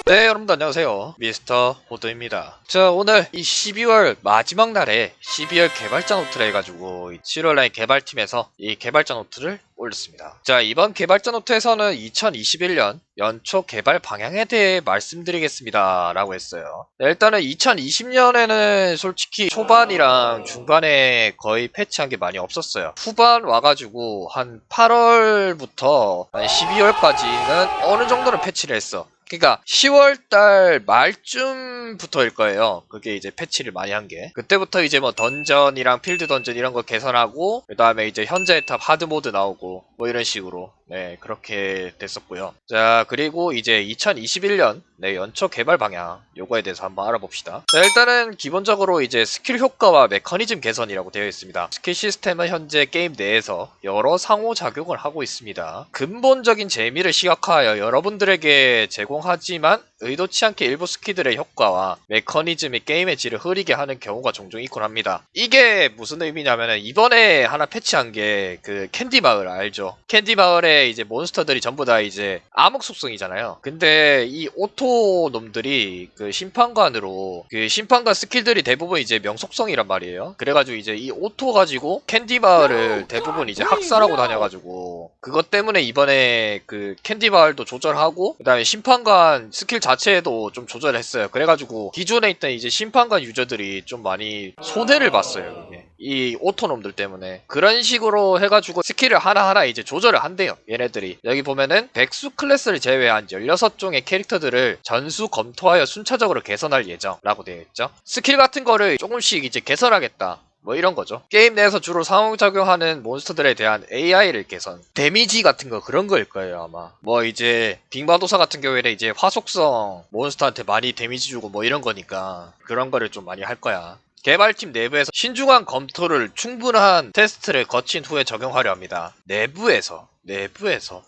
네, 여러분들 안녕하세요. 미스터 호드입니다. 자, 오늘 이 12월 마지막 날에 12월 개발자 노트를 해가지고 7월 라인 개발팀에서 이 개발자 노트를 올렸습니다. 자, 이번 개발자 노트에서는 2021년 연초 개발 방향에 대해 말씀드리겠습니다 라고 했어요. 네, 일단은 2020년에는 솔직히 초반이랑 중반에 거의 패치한 게 많이 없었어요. 후반 와가지고 한 8월부터 한 12월까지는 어느 정도는 패치를 했어. 그러니까 10월달 말쯤부터일 거예요. 그게 이제 패치를 많이 한 게. 그때부터 이제 뭐 던전이랑 필드 던전 이런 거 개선하고, 그 다음에 이제 현재 탑 하드 모드 나오고 뭐 이런 식으로 네 그렇게 됐었고요. 자, 그리고 이제 2021년 네 연초 개발 방향 요거에 대해서 한번 알아봅시다. 자, 일단은 기본적으로 이제 스킬 효과와 메커니즘 개선이라고 되어 있습니다. 스킬 시스템은 현재 게임 내에서 여러 상호작용을 하고 있습니다. 근본적인 재미를 시각화하여 여러분들에게 제공하지만 의도치 않게 일부 스킬들의 효과와 메커니즘이 게임의 질을 흐리게 하는 경우가 종종 있곤 합니다. 이게 무슨 의미냐면은 이번에 하나 패치한 게 그 캔디 마을 알죠? 캔디 마을에 이제 몬스터들이 전부 다 이제 암흑 속성이잖아요. 근데 이 오토 놈들이 그 심판관으로 그 심판관 스킬들이 대부분 이제 명속성이란 말이에요. 그래가지고 이제 이 오토 가지고 캔디 마을을 대부분 이제 학살하고 다녀가지고 그것 때문에 이번에 그 캔디 마을도 조절하고 그 다음에 심판관 스킬 자체도 좀 조절했어요. 그래가지고 기존에 있던 이제 심판관 유저들이 좀 많이 손해를 봤어요. 이게. 이 오토놈들 때문에 그런 식으로 해가지고 스킬을 하나하나 이제 조절을 한대요. 얘네들이 여기 보면은 백수 클래스를 제외한 16종의 캐릭터들을 전수 검토하여 순차적으로 개선할 예정이라고 되어 있죠. 스킬 같은 거를 조금씩 이제 개선하겠다 뭐 이런 거죠. 게임 내에서 주로 상호작용하는 몬스터들에 대한 AI를 개선, 데미지 같은 거 그런 거일 거예요 아마. 뭐 이제 빅마도사 같은 경우에는 이제 화속성 몬스터한테 많이 데미지 주고 뭐 이런 거니까 그런 거를 좀 많이 할 거야. 개발팀 내부에서 신중한 검토를 충분한 테스트를 거친 후에 적용하려 합니다. 내부에서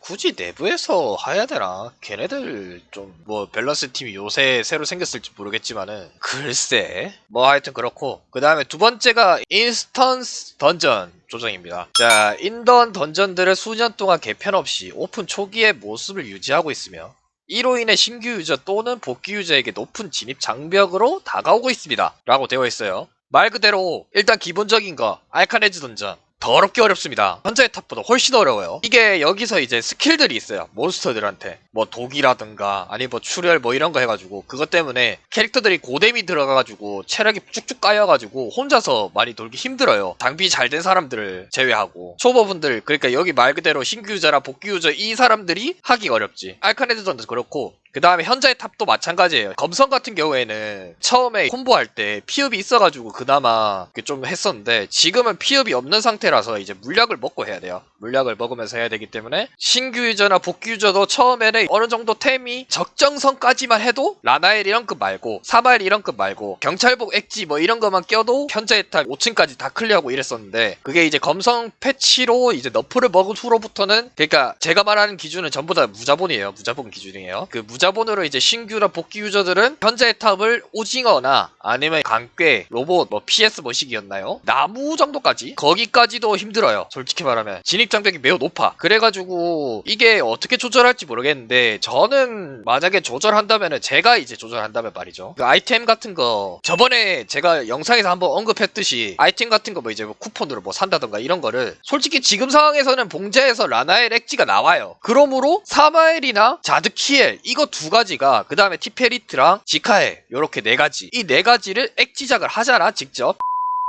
굳이 내부에서 해야 되나? 걔네들 좀 뭐 밸런스 팀이 요새 새로 생겼을지 모르겠지만은 글쎄 뭐 하여튼 그렇고 그 다음에 두 번째가 인스턴스 던전 조정입니다. 자, 인던 던전들을 수년 동안 개편 없이 오픈 초기의 모습을 유지하고 있으며 이로 인해 신규 유저 또는 복귀 유저에게 높은 진입 장벽으로 다가오고 있습니다 라고 되어 있어요. 말 그대로 일단 기본적인 거 알카네즈 던전 더럽게 어렵습니다. 현재의 탑보다 훨씬 어려워요. 이게 여기서 이제 스킬들이 있어요. 몬스터들한테 뭐 독이라든가 아니 뭐 출혈 뭐 이런 거 해가지고 그것 때문에 캐릭터들이 고뎀이 들어가가지고 체력이 쭉쭉 까여가지고 혼자서 많이 돌기 힘들어요. 장비 잘 된 사람들을 제외하고 초보분들, 그러니까 여기 말 그대로 신규 유저나 복귀 유저 이 사람들이 하기 어렵지. 알카네즈 던전 그렇고 그 다음에 현자의 탑도 마찬가지예요. 검성 같은 경우에는 처음에 콤보할 때 피읍이 있어가지고 그나마 좀 했었는데 지금은 피읍이 없는 상태라서 이제 물약을 먹고 해야 돼요. 물약을 먹으면서 해야 되기 때문에 신규 유저나 복귀 유저도 처음에는 어느 정도 템이 적정선까지만 해도 라나엘 1연급 말고 사마엘 1연급 말고 경찰복 엑지 뭐 이런 거만 껴도 현자의 탑 5층까지 다 클리어하고 이랬었는데 그게 이제 검성 패치로 이제 너프를 먹은 후로부터는 그러니까 제가 말하는 기준은 전부 다 무자본이에요. 무자본 기준이에요. 그 무자본으로 이제 신규나 복귀 유저들은 현재의 탑을 오징어나 아니면 강괴, 로봇, 뭐 PS 뭐식이었나요? 나무 정도까지? 거기까지도 힘들어요. 솔직히 말하면 진입장벽이 매우 높아. 그래가지고 이게 어떻게 조절할지 모르겠는데 저는 만약에 조절한다면은 제가 이제 조절한다면 말이죠. 그 아이템 같은 거 저번에 제가 영상에서 한번 언급했듯이 아이템 같은 거 뭐 이제 뭐 쿠폰으로 뭐 산다던가 이런 거를 솔직히 지금 상황에서는 봉제에서 라나엘 엑지가 나와요. 그러므로 사마엘이나 자드키엘 이거 두 가지가 그 다음에 티페리트랑 지카엘 요렇게 네 가지 이 네 가지를 액지작을 하잖아 직접.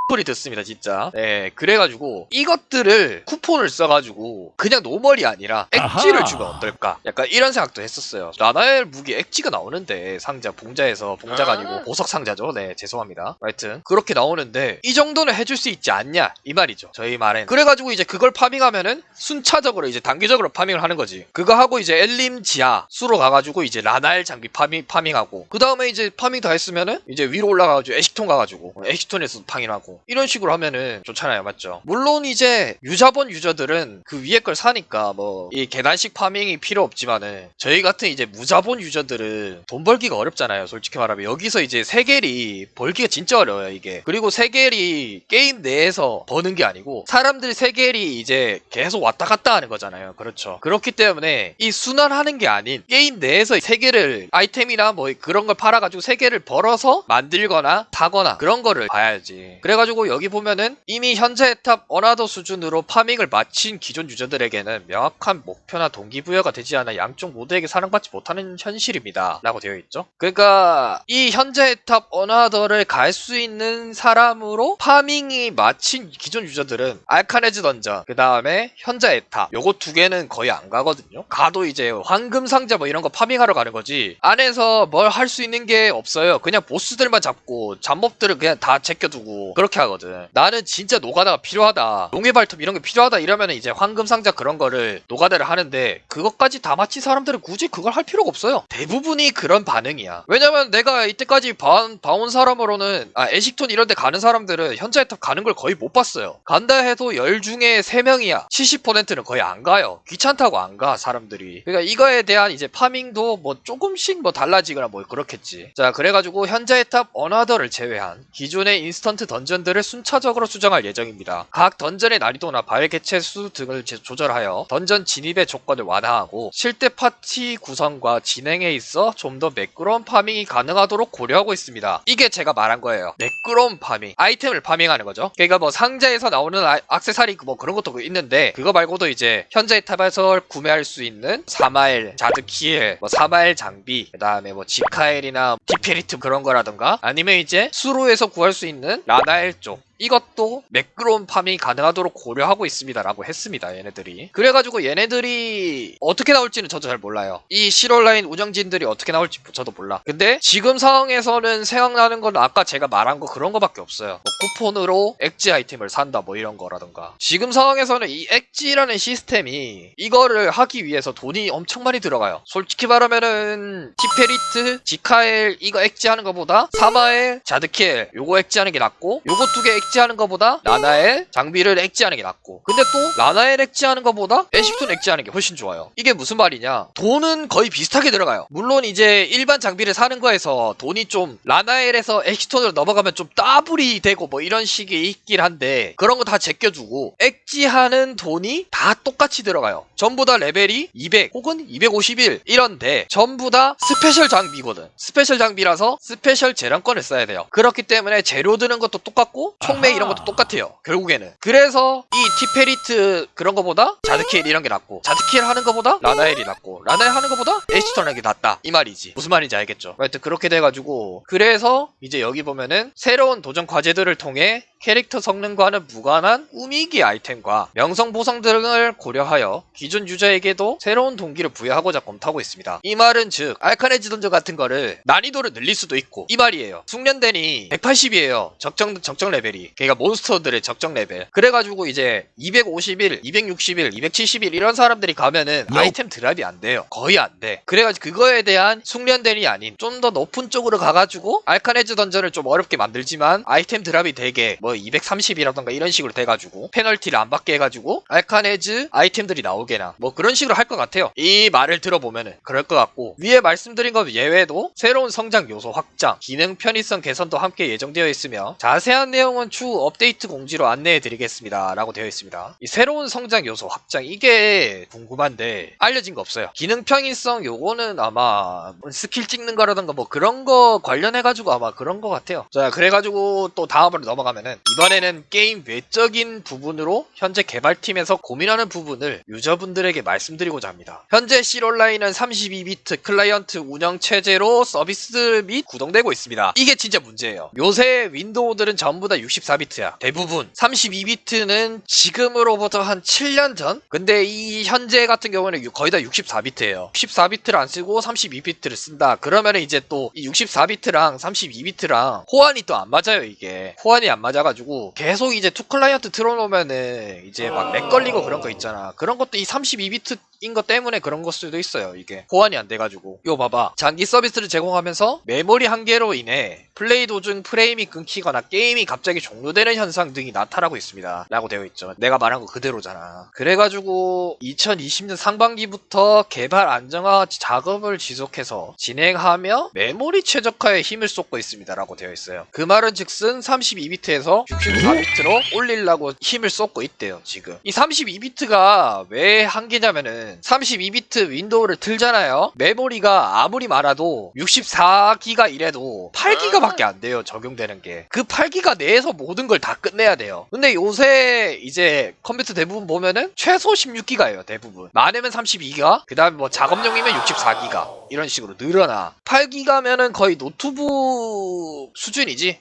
소리 듣습니다 진짜. 네, 그래가지고 이것들을 쿠폰을 써가지고 그냥 노멀이 아니라 엑지를 주면 어떨까 약간 이런 생각도 했었어요. 라나엘 무기 엑지가 나오는데 상자 봉자에서 봉자가 아니고 보석 상자죠. 네, 죄송합니다. 하여튼 그렇게 나오는데 이 정도는 해줄 수 있지 않냐 이 말이죠 저희 말엔. 그래가지고 이제 그걸 파밍하면은 순차적으로 이제 단계적으로 파밍을 하는 거지. 그거 하고 이제 엘림 지하 수로 가가지고 이제 라나엘 장비 파밍하고 그 다음에 이제 파밍 다 했으면은 이제 위로 올라가가지고 에식톤 가가지고 에식톤에서 파밍하고 사고 이런 식으로 하면은 좋잖아요. 맞죠? 물론 이제 유자본 유저들은 그 위에 걸 사니까 뭐 이 계단식 파밍이 필요 없지만은 저희 같은 이제 무자본 유저들은 돈 벌기가 어렵잖아요. 솔직히 말하면 여기서 이제 세겔이 벌기가 진짜 어려워요. 이게. 그리고 세겔이 게임 내에서 버는 게 아니고 사람들 세겔이 이제 계속 왔다 갔다 하는 거잖아요. 그렇죠. 그렇기 때문에 이 순환하는 게 아닌 게임 내에서 세겔을 아이템이나 뭐 그런 걸 팔아가지고 세겔을 벌어서 만들거나 사거나 그런 거를 봐야지. 그래가지고 여기 보면은 이미 현재 탑 어나더 수준으로 파밍을 마친 기존 유저들에게는 명확한 목표나 동기부여가 되지 않아 양쪽 모두에게 사랑받지 못하는 현실입니다. 라고 되어 있죠. 그러니까 이 현재 탑 어나더를 갈 수 있는 사람으로 파밍이 마친 기존 유저들은 알카네즈 던전, 그 다음에 현재 에탑 요거 두 개는 거의 안 가거든요. 가도 이제 황금 상자 뭐 이런 거 파밍하러 가는 거지 안에서 뭘 할 수 있는 게 없어요. 그냥 보스들만 잡고 잡몹들을 그냥 다 제껴두고 그렇게 하거든. 나는 진짜 노가다가 필요하다, 용의 발톱 이런 게 필요하다 이러면 이제 황금 상자 그런 거를 노가다를 하는데 그것까지 다 마친 사람들은 굳이 그걸 할 필요가 없어요. 대부분이 그런 반응이야. 왜냐면 내가 이때까지 봐온 사람으로는 에식톤 이런 데 가는 사람들은 현재 에탑 가는 걸 거의 못 봤어요. 간다 해도 10 중에 3명이야 70%는 거의 안 가요. 귀찮다고 안 가 사람들이. 그러니까 이거에 대한 이제 파밍도 뭐 조금씩 뭐 달라지거나 뭐 그렇겠지. 자, 그래가지고 현재 에탑 어나더를 제외한 기존의 인스턴트 던전들을 순차적으로 수정할 예정입니다. 각 던전의 난이도나 바일 개체 수 등을 조절하여 던전 진입의 조건을 완화하고 실제 파티 구성과 진행에 있어 좀 더 매끄러운 파밍이 가능하도록 고려하고 있습니다. 이게 제가 말한 거예요. 매끄러운 파밍. 아이템을 파밍하는 거죠. 그러니까 뭐 상자에서 나오는 액세서리 뭐 그런 것도 있는데 그거 말고도 이제 현재 탑에서 구매할 수 있는 사마일, 자드키엘, 뭐 사마일 장비, 그 다음에 뭐 지카엘이나 디페리트 그런 거라던가 아니면 이제 수로에서 구할 수 있는 라나엘 쪽 이것도 매끄러운 파밍이 가능하도록 고려하고 있습니다 라고 했습니다. 얘네들이. 그래가지고 얘네들이 어떻게 나올지는 저도 잘 몰라요. 이 실온라인 운영진들이 어떻게 나올지 저도 몰라. 근데 지금 상황에서는 생각나는 건 아까 제가 말한 거 그런 거밖에 없어요. 뭐 쿠폰으로 엑지 아이템을 산다 뭐 이런 거라던가. 지금 상황에서는 이 엑지라는 시스템이 이거를 하기 위해서 돈이 엄청 많이 들어가요. 솔직히 말하면은 티페리트, 지카엘 이거 엑지 하는 거보다 사마엘, 자드키엘 요거 엑지 하는 게 낫고 요거 두 개 엑지하는 것보다 라나엘 장비를 엑지하는 게 낫고 근데 또 라나엘 엑지하는 것보다 에식톤 엑지하는 게 훨씬 좋아요. 이게 무슨 말이냐, 돈은 거의 비슷하게 들어가요. 물론 이제 일반 장비를 사는 거에서 돈이 좀 라나엘에서 에식톤으로 넘어가면 좀 따블이 되고 뭐 이런 식이 있긴 한데 그런 거 다 제껴주고 엑지하는 돈이 다 똑같이 들어가요. 전부 다 레벨이 200 혹은 251 이런데 전부 다 스페셜 장비거든. 스페셜 장비라서 스페셜 재량권을 써야 돼요. 그렇기 때문에 재료 드는 것도 똑같고 총매 이런 것도 똑같아요. 결국에는. 그래서 이 티페리트 그런 거보다 자드키엘 이런 게 낫고 자드키엘 하는 거보다 라나엘이 낫고 라나엘 하는 거보다 에시톤 하는 게 낫다 이 말이지. 무슨 말인지 알겠죠? 하여튼 그렇게 돼가지고 그래서 이제 여기 보면은 새로운 도전 과제들을 통해 캐릭터 성능과는 무관한 꾸미기 아이템과 명성 보상 등을 고려하여 기존 유저에게도 새로운 동기를 부여하고자 검토하고 있습니다. 이 말은 즉 알카네즈 던전 같은 거를 난이도를 늘릴 수도 있고 이 말이에요. 숙련된이 180이에요. 적정 레벨이. 그러니까 몬스터들의 적정 레벨. 그래가지고 이제 251, 261, 271 이런 사람들이 가면은 아이템 드랍이 안 돼요. 거의 안 돼. 그래가지고 그거에 대한 숙련된이 아닌 좀 더 높은 쪽으로 가가지고 알카네즈 던전을 좀 어렵게 만들지만 아이템 드랍이 되게 뭐 230이라던가 이런 식으로 돼가지고 페널티를 안 받게 해가지고 알카네즈 아이템들이 나오게나 뭐 그런 식으로 할 것 같아요. 이 말을 들어보면은 그럴 것 같고 위에 말씀드린 것 예외도 새로운 성장 요소 확장, 기능 편의성 개선도 함께 예정되어 있으며 자세한 내용은 추후 업데이트 공지로 안내해 드리겠습니다 라고 되어 있습니다. 이 새로운 성장 요소 확장 이게 궁금한데 알려진 거 없어요. 기능 편의성 요거는 아마 스킬 찍는 거라던가 뭐 그런 거 관련해가지고 아마 그런 거 같아요. 자, 그래가지고 또 다음으로 넘어가면은 이번에는 게임 외적인 부분으로 현재 개발팀에서 고민하는 부분을 유저분들에게 말씀드리고자 합니다. 현재 실온라인은 32비트 클라이언트 운영 체제로 서비스 및 구동되고 있습니다. 이게 진짜 문제예요. 요새 윈도우들은 전부 다 64비트야. 대부분 32비트는 지금으로부터 한 7년 전? 근데 이 현재 같은 경우는 거의 다 64비트예요. 64비트를 안 쓰고 32비트를 쓴다. 그러면 이제 또 이 64비트랑 32비트랑 호환이 또 안 맞아요. 이게 호환이 안 맞아가지고 계속 이제 투 클라이언트 틀어놓으면은 이제 막 렉 걸리고 그런 거 있잖아. 그런 것도 이 32비트 인 것 때문에 그런 걸 수도 있어요. 이게 호환이 안 돼가지고. 이거 봐봐. 장기 서비스를 제공하면서 메모리 한계로 인해 플레이 도중 프레임이 끊기거나 게임이 갑자기 종료되는 현상 등이 나타나고 있습니다. 라고 되어 있죠. 내가 말한 거 그대로잖아. 그래가지고 2020년 상반기부터 개발 안정화 작업을 지속해서 진행하며 메모리 최적화에 힘을 쏟고 있습니다. 라고 되어 있어요. 그 말은 즉슨 32비트에서 64비트로 올리려고 힘을 쏟고 있대요. 지금 이 32비트가 왜 한계냐면은 32비트 윈도우를 틀잖아요. 메모리가 아무리 많아도 64기가 이래도 8기가밖에 안 돼요. 적용되는 게. 그 8기가 내에서 모든 걸 다 끝내야 돼요. 근데 요새 이제 컴퓨터 대부분 보면은 최소 16기가예요. 대부분. 많으면 32기가, 그 다음에 뭐 작업용이면 64기가 이런 식으로 늘어나. 8기가면은 거의 노트북 수준이지.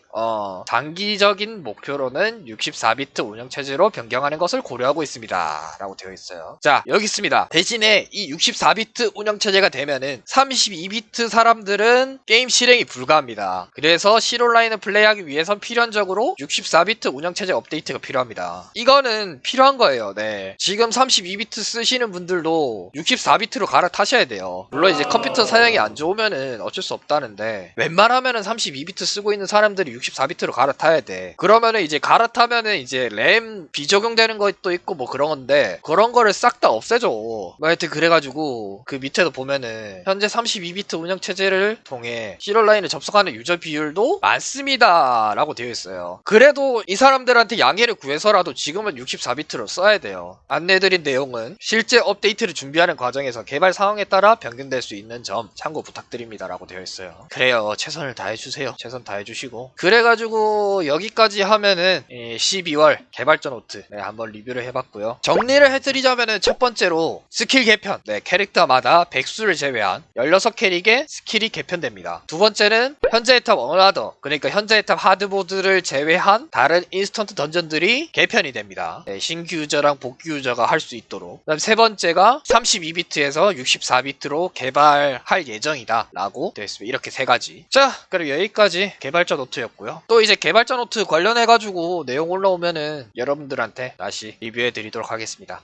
단기적인 목표로는 64비트 운영체제로 변경하는 것을 고려하고 있습니다. 라고 되어 있어요. 자, 여기 있습니다. 대신에 이 64비트 운영체제가 되면은 32비트 사람들은 게임 실행이 불가합니다. 그래서 실온라인을 플레이하기 위해선 필연적으로 64비트 운영체제 업데이트가 필요합니다. 이거는 필요한 거예요. 네. 지금 32비트 쓰시는 분들도 64비트로 갈아타셔야 돼요. 물론 이제 컴퓨터 사양이 안 좋으면은 어쩔 수 없다는데, 웬만하면은 32비트 쓰고 있는 사람들이 64비트로 갈아타야 돼. 그러면은 이제 갈아타면은 이제 램 비적용되는 것도 있고 뭐 그런 건데, 그런 거를 싹 다 없애줘. 뭐 하여튼 그래가지고 그 밑에도 보면은 현재 32비트 운영체제를 통해 실온라인에 접속하는 유저 비율도 많습니다. 라고 되어 있어요. 그래도 이 사람들한테 양해를 구해서라도 지금은 64비트로 써야 돼요. 안내드린 내용은 실제 업데이트를 준비하는 과정에서 개발 상황에 따라 변경될 수 있는 점 참고 부탁드립니다. 라고 되어 있어요. 그래요. 최선을 다해주세요. 최선 다해주시고. 그래가지고 여기까지 하면은 12월 개발자 노트 한번 리뷰를 해봤고요. 정리를 해드리자면은 첫 번째로 스킬 개편. 캐릭터마다 백수를 제외한 16캐릭의 스킬이 개편됩니다. 두 번째는 현재의 탑 언하더, 그러니까 현재의 탑 하드보드를 제외한 다른 인스턴트 던전들이 개편이 됩니다. 신규 유저랑 복귀 유저가 할 수 있도록. 그다음 세 번째가 32비트에서 64비트로 개발할 예정이다 라고 되어 있습니다. 이렇게 세 가지. 자, 그럼 여기까지 개발자 노트였고요. 또 이제 개발자 노트 관련해가지고 내용 올라오면은 여러분들한테 다시 리뷰해 드리도록 하겠습니다.